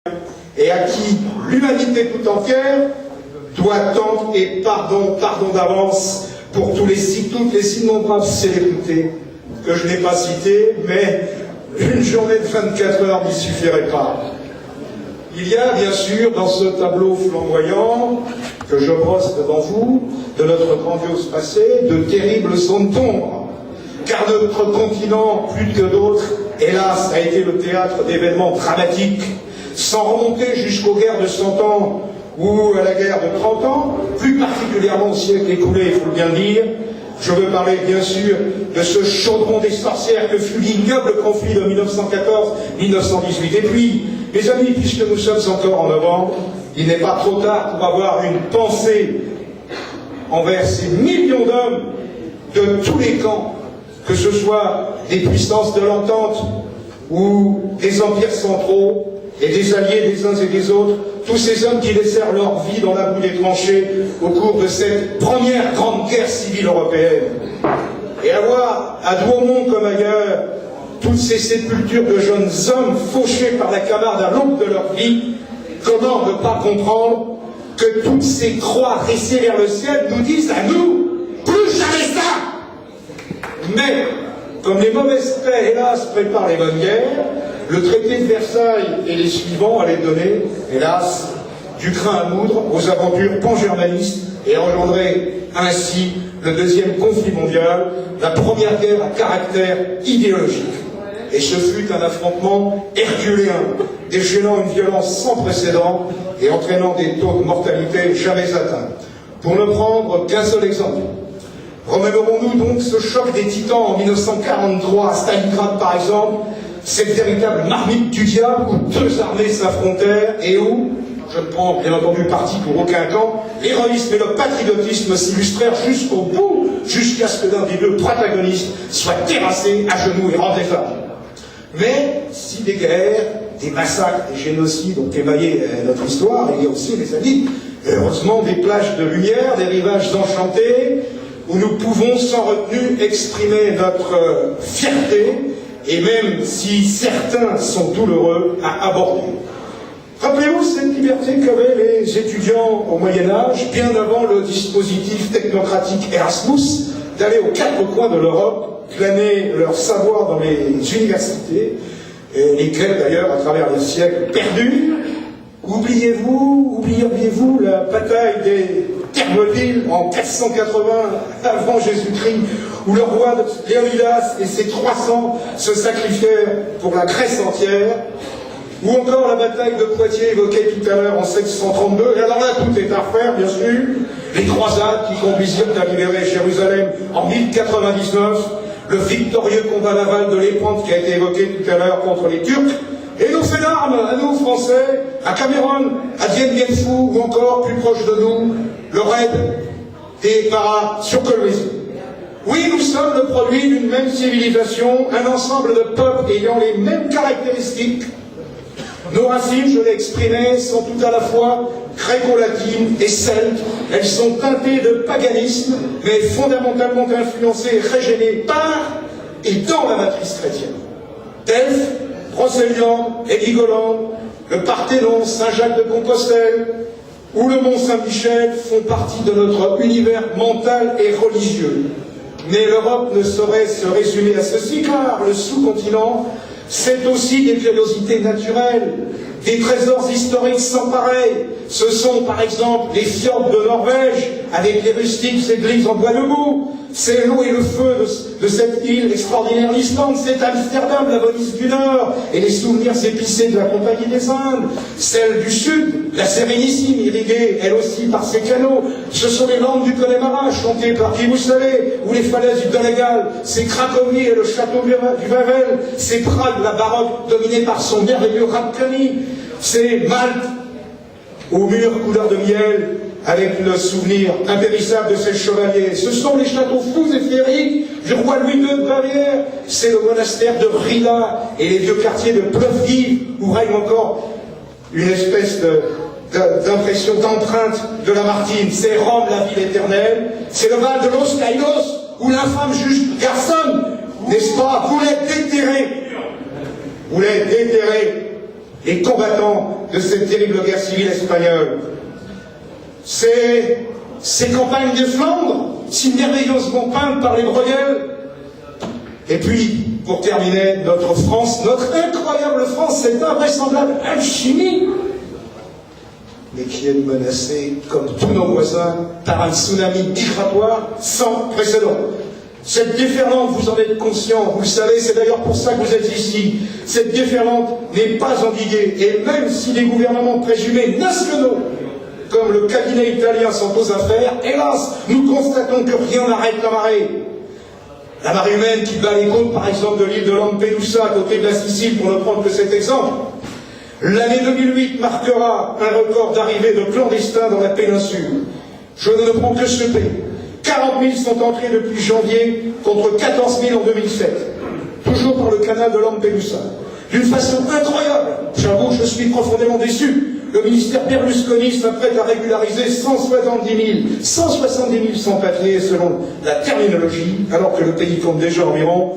et à qui l'humanité tout entière doit tant et pardon d'avance pour toutes les innombrables célébrités que je n'ai pas citées, mais une journée de 24 heures n'y suffirait pas. Il y a bien sûr dans ce tableau flamboyant que je brosse devant vous de notre grandiose passé de terribles zones d'ombre, car notre continent, plus que d'autres, hélas, a été le théâtre d'événements dramatiques, sans remonter jusqu'aux guerres de 100 ans ou à la guerre de 30 ans, plus particulièrement au siècle écoulé, il faut bien le dire. Je veux parler bien sûr de ce chaudron des sorcières que fut l'ignoble conflit de 1914-1918. Et puis, mes amis, puisque nous sommes encore en novembre, il n'est pas trop tard pour avoir une pensée envers ces millions d'hommes de tous les camps, que ce soit des puissances de l'entente ou des empires centraux et des alliés des uns et des autres, tous ces hommes qui laissèrent leur vie dans la boue des tranchées au cours de cette première grande guerre civile européenne. Et avoir à Douaumont comme ailleurs toutes ces sépultures de jeunes hommes fauchés par la camarde à l'aube de leur vie, comment ne pas comprendre que toutes ces croix dressées vers le ciel nous disent à nous, plus jamais ça! Mais, comme les mauvaises paix, hélas, préparent les bonnes guerres, le traité de Versailles et les suivants allaient donner, hélas, du grain à moudre aux aventures pan-germanistes et engendrer ainsi le deuxième conflit mondial, la première guerre à caractère idéologique. Et ce fut un affrontement herculéen, déchaînant une violence sans précédent et entraînant des taux de mortalité jamais atteints. Pour ne prendre qu'un seul exemple, remémorons-nous donc ce choc des titans en 1943 à Stalingrad par exemple, cette véritable marmite du diable où deux armées s'affrontèrent et où, je ne prends bien entendu parti pour aucun camp, l'héroïsme et le patriotisme s'illustrèrent jusqu'au bout, jusqu'à ce que l'un des deux protagonistes soit terrassé à genoux et rentré femme. Mais si des guerres, des massacres, des génocides ont émaillé notre histoire, il y a aussi, mes amis, heureusement des plages de lumière, des rivages enchantés, où nous pouvons sans retenue exprimer notre fierté, et même si certains sont douloureux à aborder. Rappelez-vous cette liberté qu'avaient les étudiants au Moyen-Âge, bien avant le dispositif technocratique Erasmus, d'aller aux quatre coins de l'Europe, glaner leur savoir dans les universités, lesquelles d'ailleurs, à travers les siècles perdus, oublieriez-vous la bataille des Thermopyles en 480 avant Jésus-Christ, où le roi Léonidas et ses 300 se sacrifièrent pour la Grèce entière, ou encore la bataille de Poitiers évoquée tout à l'heure en 732, et alors là tout est à refaire bien sûr, les croisades qui conduisirent à libérer Jérusalem en 1099, le victorieux combat naval de l'Épante qui a été évoqué tout à l'heure contre les Turcs, et nos faits d'armes, à nous Français, à Cameroun, à Dien Bien Phu, ou encore plus proche de nous, le raid des Paras sur Colombie. Oui, nous sommes le produit d'une même civilisation, un ensemble de peuples ayant les mêmes caractéristiques. Nos racines, je l'ai exprimé, sont tout à la fois gréco-latines et celtes. Elles sont teintées de paganisme, mais fondamentalement influencées et régénées par et dans la matrice chrétienne. Delphes, Brocéliande, Heligoland, le Parthénon, Saint-Jacques de Compostelle ou le Mont Saint-Michel font partie de notre univers mental et religieux. Mais l'Europe ne saurait se résumer à ceci, car le sous-continent, c'est aussi des curiosités naturelles, des trésors historiques sans pareil. Ce sont par exemple les fjords de Norvège, avec les rustiques églises en bois debout. C'est l'eau et le feu de cette île extraordinaire l'Islande, c'est Amsterdam, la Venise du Nord, et les souvenirs épicés de la Compagnie des Indes. Celle du Sud, la Sérénissime, irriguée, elle aussi, par ses canaux. Ce sont les landes du Connemara, chantées par qui vous savez, ou les falaises du Donegal, c'est Cracovie et le château du Wawel, c'est Prague, la baroque, dominée par son merveilleux Radcani, c'est Malte, aux murs couleur de miel, avec le souvenir impérissable de ses chevaliers. Ce sont les châteaux fous et féeriques du roi Louis II de Bavière. C'est le monastère de Rila et les vieux quartiers de Plovdiv, où règne encore une espèce d'impression, d'empreinte de Lamartine. C'est Rome, la ville éternelle. C'est le Val de Los Caïnos, où l'infâme juge Garçon, n'est-ce pas, voulait déterrer les combattants de cette terrible guerre civile espagnole. Ces campagnes de Flandre, si merveilleusement peintes par les Bruegel. Et puis, pour terminer, notre France, notre incroyable France, cette invraisemblable alchimie, mais qui est menacée, comme tous nos voisins, par un tsunami migratoire sans précédent. Cette déferlante, vous en êtes conscient, vous le savez, c'est d'ailleurs pour ça que vous êtes ici. Cette déferlante n'est pas endiguée, et même si les gouvernements présumés nationaux, comme le cabinet italien, sont aux affaires, hélas, nous constatons que rien n'arrête la marée. La marée humaine qui bat les côtes, par exemple, de l'île de Lampedusa, à côté de la Sicile, pour ne prendre que cet exemple. L'année 2008 marquera un record d'arrivée de clandestins dans la péninsule. Je ne prends que ce pays. 40 000 sont entrés depuis janvier, contre 14 000 en 2007. Toujours par le canal de Lampedusa. D'une façon incroyable. J'avoue que je suis profondément déçu. Le ministère Berlusconi s'apprête à régulariser 170 000 sans-papiers selon la terminologie, alors que le pays compte déjà environ